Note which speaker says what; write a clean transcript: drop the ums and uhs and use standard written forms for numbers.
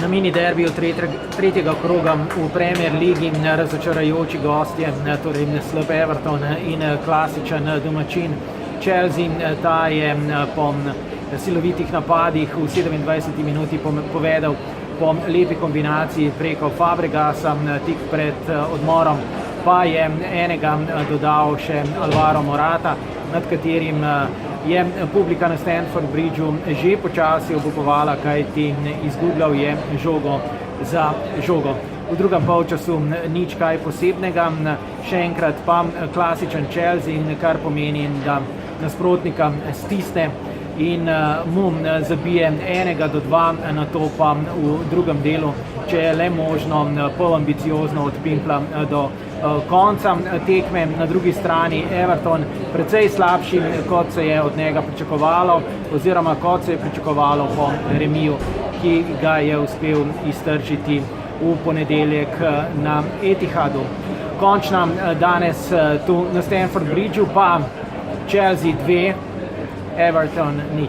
Speaker 1: Na mini derbiju tretjega kroga v Premier Ligi razočarajoči gostje, torej slab Everton in klasičen domačin Chelsea. Ta je po silovitih napadih v 27 minuti povedal po lepi kombinaciji preko Fabregasa, tik pred odmorom pa je enega dodal še Alvaro Morata, nad katerim je publika na Stamford Bridgeu že počasi obupovala, kajti izgubljal je žogo za žogo. V drugem polčasu nič kaj posebnega, še enkrat pa klasičen Chelsea, kar pomeni, da nasprotnika stisne in mu zabije 1-2, nato pa v drugem delu, če je le možno, pol ambiciozno odpimpla do konca tekme. Na drugi strani Everton precej slabši, kot se je od njega pričakovalo, oziroma kot se je pričakovalo po remiju, ki ga je uspel iztržiti v ponedeljek na Etihadu. Končna danes tu na Stamford Bridgeu pa Chelsea 2, Everton 0.